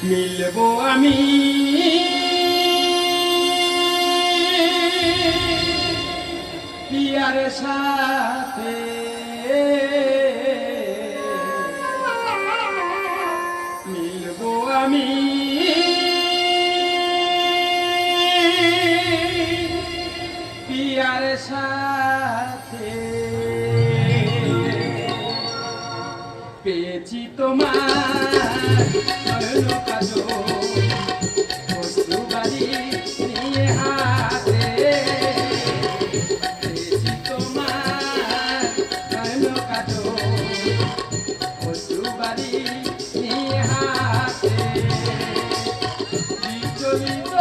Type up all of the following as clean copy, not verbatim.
মিলবো আমি পিয়ার সাথে মিলবো আমি পিয়ার সাথে পেয়েছি তোমার কাজো বস্তু বাড়ি নিয়ে হাতে পেয়েছি তোমার কাজো বস্তু বাড়ি নিয়ে হাতে বিচলিত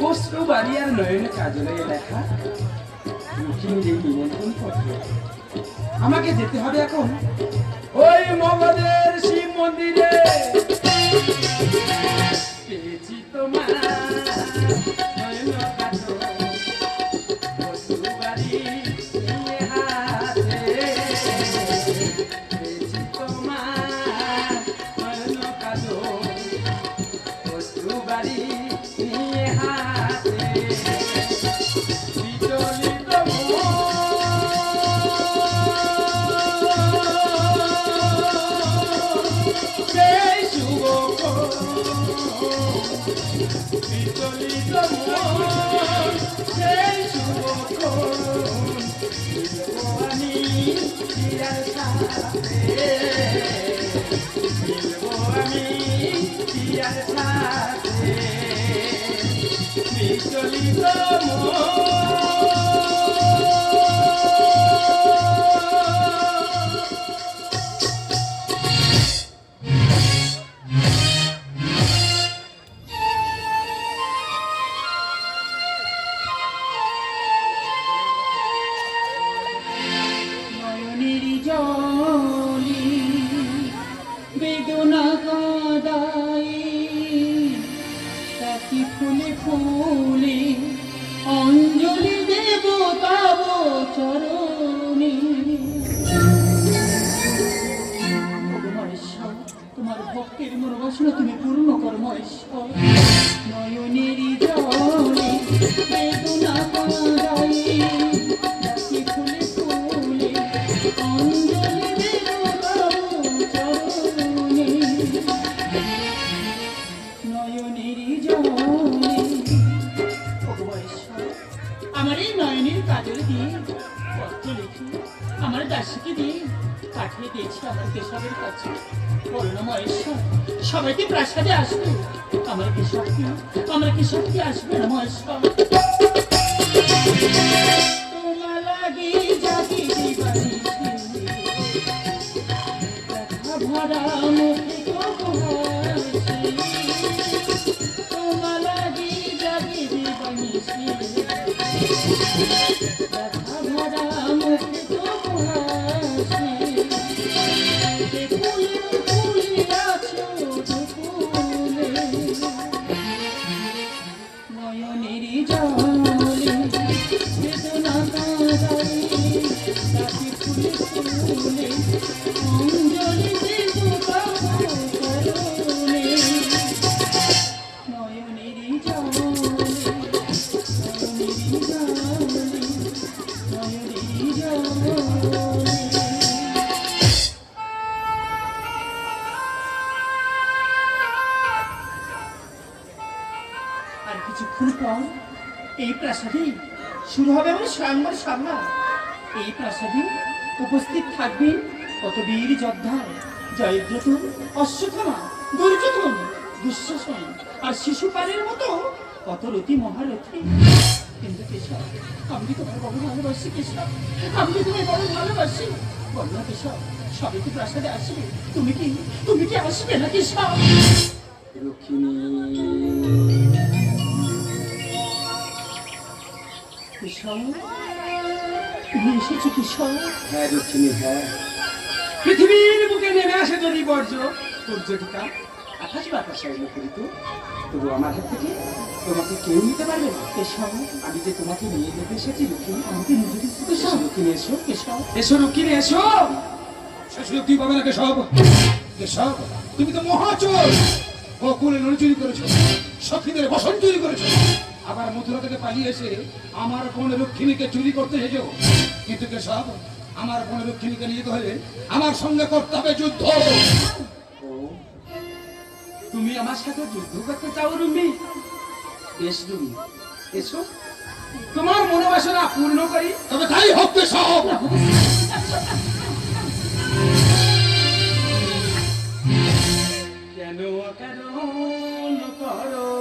বস্তু বাড়ি আর নয়নে কাজলে লেখা রুখিনীর এই নিমন্ত্রণ পত্র। আমাকে যেতে হবে এখন ওই মগধের শিব মন্দিরে। পেয়েছি তোমার নয়ন কাজল বস্তু বাড়ি নিয়ে হাতে পেয়েছি তোমার নয়ন কাজল বস্তু বাড়ি নিয়ে হাতে বিচলিত সেই শুভ বিচলিত সেই শুভ আমি পিয়ার সাথে মিলবো আমি পিয়ার সাথে বিচলিত নয়নের জলি বেদনা কাদাই তাকি ফুলে ফুলে অঞ্জলি দেব তব চরণে। মহেশ্বর তোমার ভক্তের মনোবাসনা তুমি পূর্ণ করো মহেশ্বর। নয়নের জলে বেদনা কাদাই তাকি ফুলে ফুলে অঞ্জলি দেব তব চরণে। নয়নের জলে আমার এই নয়নের কাজল দিয়ে পত্র লিখে আমার দাসীকে দিয়ে পাঠিয়ে দিয়েছি আমার কেশবের কাছে। বলল মহেশ্বর সবাইকে প্রাসাদে আসবে, আমার কেশবকে আসবে না মহেশ্বর। তোমার লাগি জাগি দিবানিশি দেখা ভরা মুখে কবহাসি। তোমার লাগি জাগি দিবানিশি দেখা ভরা মুখে কবহাসি। ফুলে ফুলে আছো ফুলে নয়নের জলে বেদনা কাদাই তাকে ফুলে ফুলে অঞ্জলি দেব তব চরণে। নয়নের জলে নয়নের জলে আর কিছুক্ষণ পর এই প্রাসাদে শুরু হবে আমার স্বয়ংবর সভা। এই প্রাসাদে উপস্থিত থাকবেন কত বীর যোদ্ধা, জয়দ্রথ, অশ্বত্থামা, দুর্যোধন, দুঃশাসন আর শিশুপালের মতো কত রতি মহারথী। কিন্তু কেশব আমি তোমার বড় ভালোবাসি, কেশব আমি তোমার বড় ভালোবাসি। বল না কেশব সবাই কি প্রাসাদে আসবে? তুমি কি আসবে না কেশব? রুখিনী কেশব তুমি এসেছো কেশব? হ্যাঁ রুখিনী হ্যাঁ। পৃথিবীর বুকে নেমে আসে যদি বর্জ্য দুর্যোগিতা বাতাস এলো কিন্তু তবু আমার হাত থেকে তোমাকে কেউ নিতে পারবে না। কেশব, আমি যে তোমাকে নিয়ে যেতে এসেছি রুক্মিণী। আমাকে নিজে দিচ্ছি এসো কেশব। রুক্মিণী, এসো কেশব, এসো রুক্মিণী, এসো। শেষ লোক তুই পাবে না কেশব। কেশব, তুমি তো মহাচোর। বকুলে নড়ি চুরি করেছো, সখীদের বসন চুরি করেছো, আবার মথুরা থেকে পালিয়ে এসে আমার বোন রক্ষিণীকে চুরি করতে এসেছো। কিন্তু কেশব, আমার বোন রক্ষিণীকে নিয়ে যেতে হলে আমার সঙ্গে করতে হবে যুদ্ধ। ও, তুমি আমার সাথে যুদ্ধ করতে চাও রুমি? বেশ রুমি, এসো তোমার মনোবাসনা পূর্ণ করি। তবে তাই হোক কেশব। কেন অকারণ করো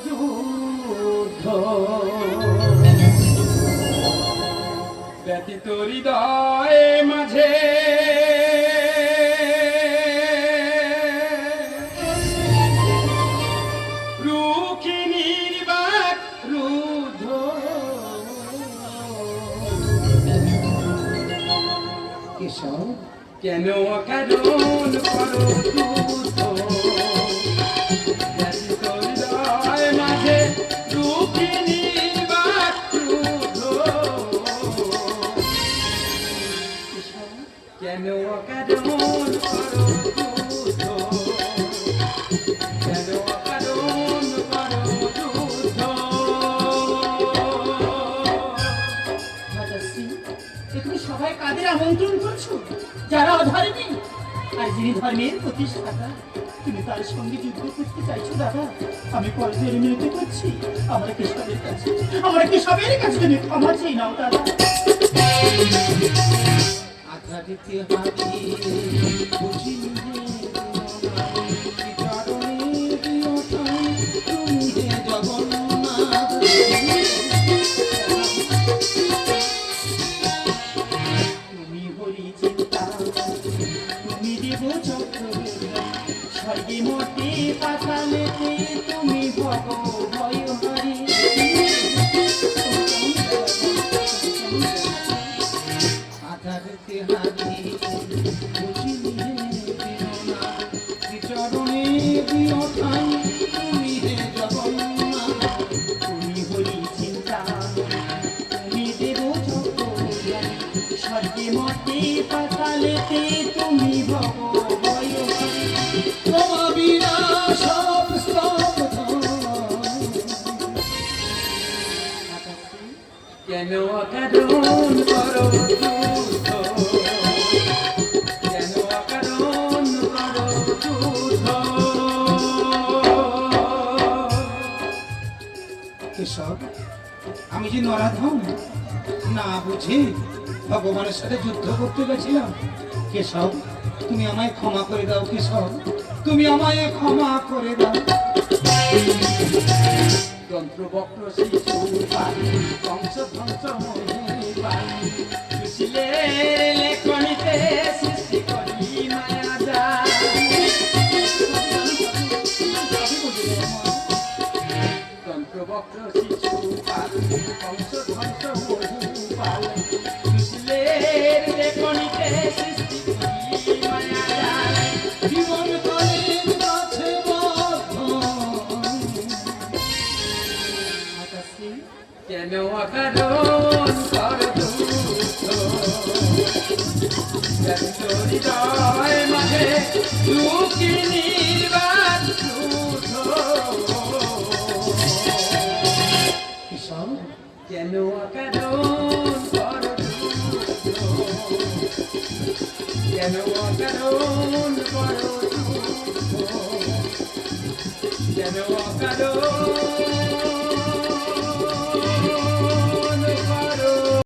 যুদ্ধ, ব্যতীত হৃদয় মাঝে রুখিনীর বাক রুদ্ধ। কেশব, কেন অকারণ করো যুদ্ধ, ব্যতীত হৃদয় মাঝে রুখিনীর বাক রুদ্ধ। কেশব, কেন অকারণ করো যুদ্ধ, কেন অকারণ করো যুদ্ধ। মাতাশ্রী, এ তুমি সবাই কাদের আমন্ত্রণ করছো? যারা অধর্মী আর যিনি ধর্মের প্রতিষ্ঠাতা, তুমি তার সঙ্গে যুদ্ধ করতে চাইছো দাদা? আমি পর্যায়ের মিনতি করছি, আমরা কেশবের কাছে, আমরা কেশবের কাছে তুমি ক্ষমা চাই নাও দাদা। আঘাতিতে হাতি বুঝি নিজে চরণে দিও ঠাঁই, তুমি হে জগন্নাথ। তুমি হরি চিন্তা, তুমি দেব চক্র, স্বর্গে মোটে পাতালেতে তুমি ভগ ভয় হরি। আধারতে হারি বুঝিলে দিও না, চরণে দিও ঠাঁই, তুমি হে জগন্নাথ। তুমি হরি চিন্তা, তুমি দেব চক্র, স্বর্গে মতে পাতালেতে তুমি ভগ ভয় হরি। তোমা বিনা সব স্তব্ধ। কেন অকারণ করো যুদ্ধ, কেন অকারণ করো যুদ্ধ। কেশব, আমি যে নরাধম না বুঝে ভগবানের সাথে যুদ্ধ করতে গেছিলাম। কেশব, তুমি আমায় ক্ষমা করে দাও। কেশব, তুমি আমায় ক্ষমা করে দাও। যন্ত্রবক্র শিশু পাল, বংশ ধ্বংস মহিপাল, সুশীলের লেখনীতে সৃষ্টি করি মায়া জাল। যন্ত্রবক্র শিশু পাল, বংশ ধ্বংস মহিপাল, সুশীলের লেখনীতে সৃষ্টি করি মায়া জাল। জীবন কালের কাছে বদ্ধ। কেন অকারণ কর যুদ্ধ, হৃদয় মাঝে রুখিনীর বাক রুদ্ধ। কেশব, কেন অকারণ কর যুদ্ধ, কেন অকারণ কর যুদ্ধ, কেন অকারণ